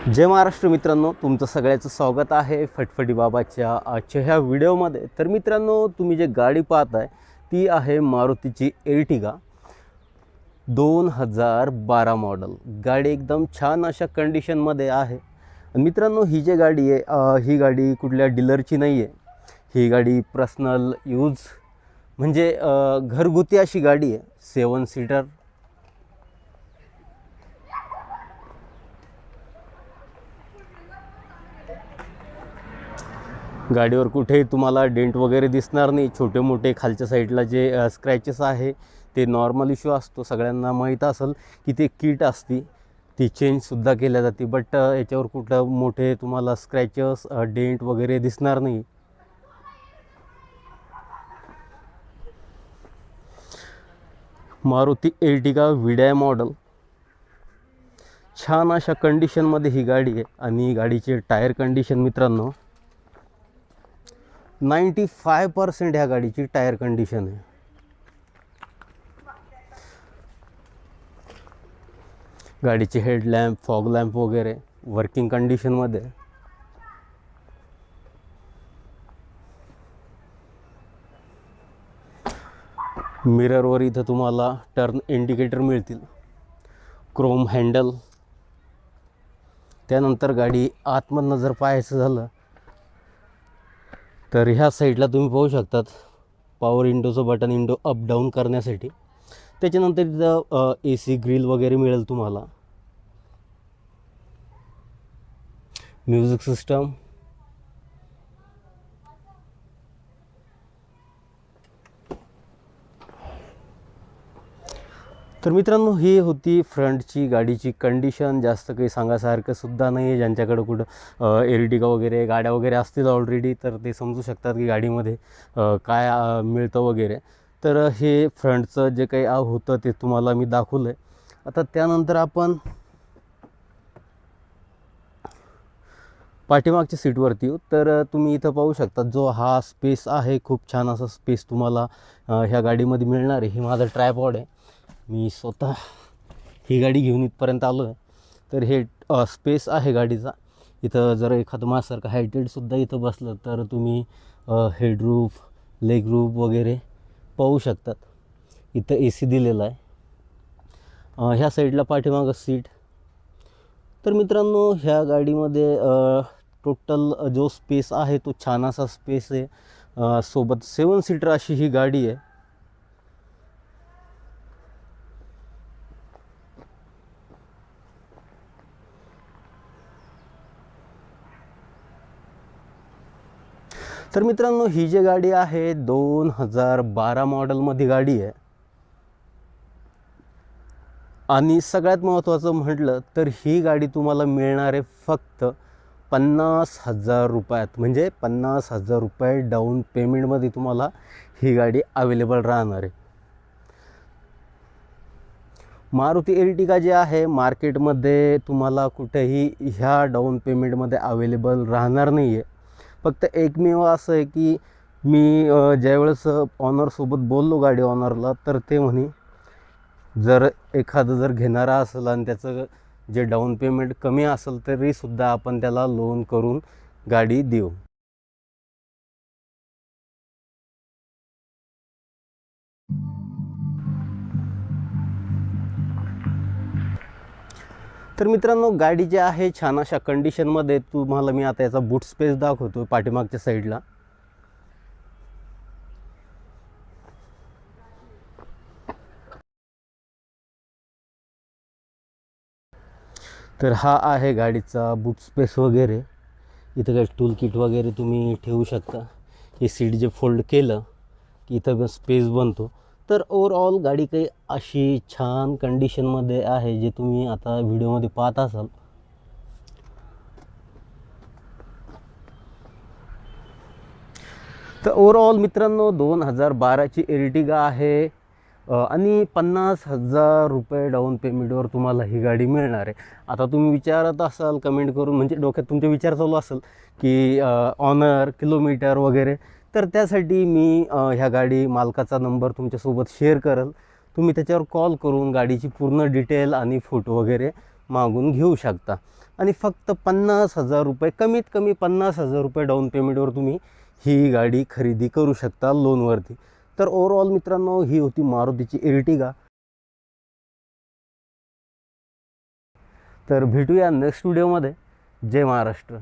जय महाराष्ट्र मित्रांनो, तुमचं सगळ्याचं स्वागत आहे फटफटी बाबाच्या आजच्या ह्या व्हिडिओमध्ये। तर मित्रांनो, तुम्ही जे गाडी पाहताय ती आहे मारुतीची एर्टिगा 2012 मॉडेल। गाडी एकदम छान अशा कंडिशनमध्ये आहे। आणि मित्रांनो, ही जी गाडी आहे ही गाडी कुठल्या डीलरची नाही आहे। ही गाडी पर्सनल यूज म्हणजे घरगुती अशी गाडी आहे। 7 सीटर गाडीवर कुठेही तुम्हाला डेंट वगैरे दिसणार नाही। छोटे मोठे खालच्या साईडला जे स्क्रॅचेस आहे ते नॉर्मल इश्यू असतो, सगळ्यांना माहीत असेल की ते किट असती, ती चेंजसुद्धा केल्या जाते। बट याच्यावर कुठं मोठे तुम्हाला स्क्रॅचेस डेंट वगैरे दिसणार नाही। मारुती एर्टिगा VDI मॉडेल, छान अशा कंडिशनमध्ये ही गाडी आहे। आणि गाडीचे टायर कंडिशन मित्रांनो 95% ह्या गाडीची टायर कंडिशन आहे। गाडीचे हेडलॅम्प, फॉग लॅम्प वगैरे वर्किंग कंडिशनमध्ये। मिररवर इथं तुम्हाला टर्न इंडिकेटर मिळतील, क्रोम हँडल। त्यानंतर गाडी आतमधनं जर पाहायचं झालं तर ह्या साईडला तुम्ही पाहू शकतात पॉवर विंडोचं बटन, विंडो अप डाऊन करण्यासाठी। त्याच्यानंतर इथं AC ग्रिल वगैरे मिळेल तुम्हाला, म्युझिक सिस्टम। तर मित्रांनो, ही होती फ्रंटची गाडीची कंडिशन। जास्त काही सांगासारखं सुद्धा नाही आहे। ज्यांच्याकडं कुठं एर्टिगा वगैरे गाड्या वगैरे असतील ऑलरेडी तर ते समजू शकतात की गाडीमध्ये काय मिळतं वगैरे। तर हे फ्रंटचं जे काही होतं ते तुम्हाला मी दाखवलं आहे। आता त्यानंतर आपण पाठीमागच्या सीटवरती येऊ। तर तुम्ही इथं पाहू शकता जो हा स्पेस आहे, खूप छान असा स्पेस तुम्हाला ह्या गाडीमध्ये मिळणार आहे। ही माझा ट्रायपॉड आहे, मी स्वतः ही गाडी घेऊन इथपर्यंत आलो आहे। तर हे स्पेस आहे गाडीचा। इथं जर एखादं माझ्यासारखं हायटेडसुद्धा इथं बसलं तर तुम्ही हेडरूफ, लेग रूफ वगैरे पाहू शकतात। इथं AC दिलेला आहे। ह्या साईडला पाठीमागं सीट। तर मित्रांनो, ह्या गाडीमध्ये टोटल जो स्पेस आहे तो छान असा स्पेस आहे। सोबत 7 सीटर अशी ही गाडी आहे। तर मित्रांनो, ही जी गाडी आहे 2012 मॉडेलमध्ये गाडी आहे। आणि सगळ्यात महत्त्वाचं म्हटलं तर ही गाडी तुम्हाला मिळणार आहे फक्त 50,000 रुपयात। म्हणजे 50,000 रुपये डाऊन पेमेंटमध्ये तुम्हाला ही गाडी अवेलेबल राहणार आहे। मारुती एर्टिगा जे आहे मार्केटमध्ये तुम्हाला कुठेही ह्या डाऊन पेमेंटमध्ये अवेलेबल राहणार नाही आहे। फक्त एकमेव असं आहे की मी ज्यावेळेस ऑनरसोबत बोललो गाडी ऑनरला, तर ते म्हणे जर एखादं जर घेणारा असेल आणि त्याचं जे डाऊन पेमेंट कमी असेल तरीसुद्धा आपण त्याला लोन करून गाडी देऊ। तर मित्रांनो, गाडी जी आहे छान अशा कंडिशनमध्ये। तुम्हाला मी आता याचा बूट स्पेस दाखवतो पाठीमागच्या साईडला। तर हा आहे गाडीचा बूट स्पेस वगैरे। इथं काही टूल किट वगैरे तुम्ही ठेवू शकता। हे सीट जे फोल्ड केलं की इथं स्पेस बनतो। तर ओव्हरऑल गाडी काही अशी छान कंडिशनमध्ये आहे जे तुम्ही आता व्हिडिओमध्ये पाहत असाल। तर ओव्हरऑल मित्रांनो 2012ची एर्टिगा आहे आणि 50,000 रुपये डाऊन पेमेंटवर तुम्हाला ही गाडी मिळणार आहे। आता तुम्ही विचारत असाल कमेंट करून, म्हणजे डोक्यात तुमचे विचार चालू असेल की ऑनर, किलोमीटर वगैरे। तर त्यासाठी मी ह्या गाडी मालकाचा नंबर तुमच्यासोबत शेअर करेल। तुम्ही त्याच्यावर कॉल करून गाडीची पूर्ण डिटेल आणि फोटो वगैरे मागून घेऊ शकता. आणि फक्त 50,000 रुपये, कमीत कमी 50,000 रुपये डाऊन पेमेंटवर तुम्ही ही गाडी खरेदी करू शकता लोनवरती. तर ओव्हरऑल मित्रांनो, ही होती मारुतीची एर्टिगा. तर भेटूया नेक्स्ट व्हिडिओमध्ये. जय महाराष्ट्र.